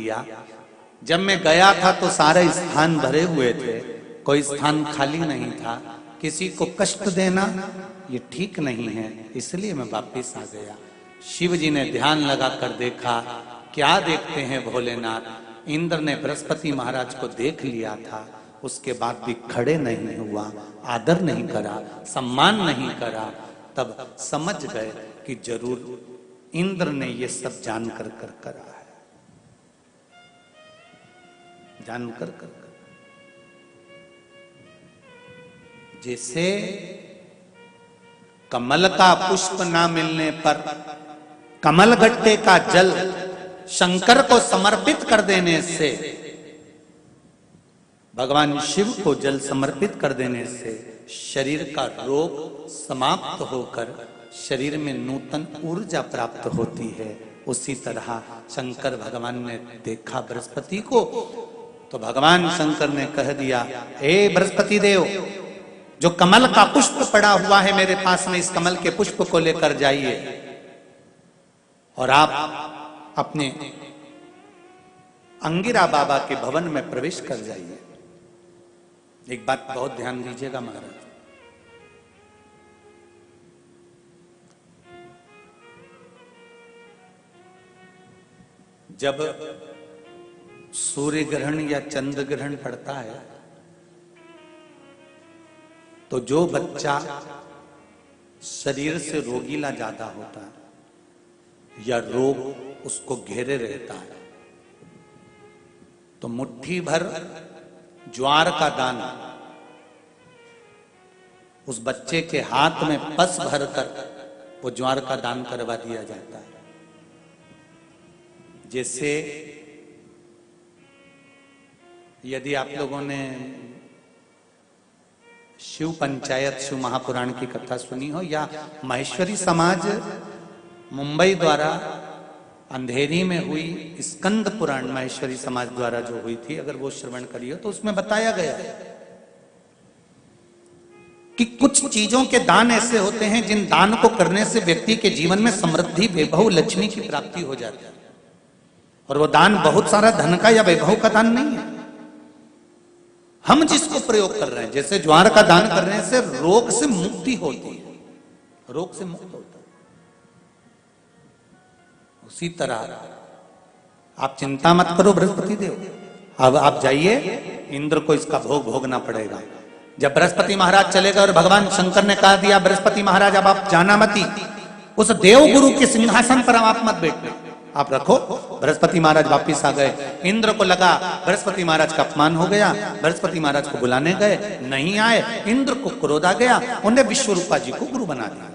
दिया। जब मैं गया था तो सारे स्थान भरे हुए थे, कोई स्थान खाली नहीं था। किसी को कष्ट देना ये ठीक नहीं है, इसलिए मैं वापिस आ गया। शिव जी ने ध्यान लगा कर देखा, क्या देखते हैं भोलेनाथ, इंद्र ने बृहस्पति महाराज को देख लिया था, उसके बाद भी खड़े नहीं हुआ, आदर नहीं करा, सम्मान नहीं करा। तब समझ गए कि जरूर इंद्र ने ये सब जानकर कर करा है, जानकर कर। जैसे कमल का पुष्प ना मिलने पर कमल गट्टे का जल शंकर को समर्पित कर देने से, भगवान शिव को जल समर्पित कर देने से शरीर का रोग समाप्त होकर शरीर में नूतन ऊर्जा प्राप्त होती है। उसी तरह शंकर भगवान ने देखा बृहस्पति को, तो भगवान शंकर ने कह दिया, हे बृहस्पति देव, जो कमल का पुष्प पड़ा हुआ है मेरे पास में, इस कमल के पुष्प को लेकर जाइए और आप अपने अंगिरा बाबा के भवन में प्रवेश कर जाइए। एक बात बहुत ध्यान दीजिएगा महाराज, जब सूर्य ग्रहण या चंद्र ग्रहण पड़ता है तो जो बच्चा शरीर से रोगीला ज्यादा होता है या रोग उसको घेरे रहता है, तो मुट्ठी भर ज्वार का दाना उस बच्चे के हाथ में पस भरकर वो ज्वार का दान करवा दिया जाता है। जैसे यदि आप लोगों ने शिव पंचायत, शिव महापुराण की कथा सुनी हो, या महेश्वरी समाज मुंबई द्वारा अंधेरी में हुई स्कंद पुराण महेश्वरी समाज द्वारा जो हुई थी, अगर वो श्रवण करी हो तो उसमें बताया गया है कि कुछ चीजों के दान ऐसे होते हैं जिन दान को करने से व्यक्ति के जीवन में समृद्धि, वैभव, लक्ष्मी की प्राप्ति हो जाती है। और वो दान बहुत सारा धन का या वैभव का दान नहीं है, हम जिसको प्रयोग कर रहे हैं। जैसे ज्वार का दान करने से रोग से मुक्ति होती है, रोग से मुक्त होता है, उसी तरह आप चिंता मत करो बृहस्पति देव, अब आप जाइए, इंद्र को इसका भोग भोगना पड़ेगा। जब बृहस्पति महाराज चले गए और भगवान शंकर ने कहा दिया, बृहस्पति महाराज अब आप जाना मती, उस देव गुरु के सिंहासन पर आप मत बैठना, आप रखो। बृहस्पति महाराज वापिस आ गए। इंद्र को लगा बृहस्पति महाराज का अपमान हो गया, बृहस्पति महाराज को बुलाने गए, नहीं आए। इंद्र को क्रोध आ गया, उन्हें विश्वरूपा जी को गुरु बना दिया।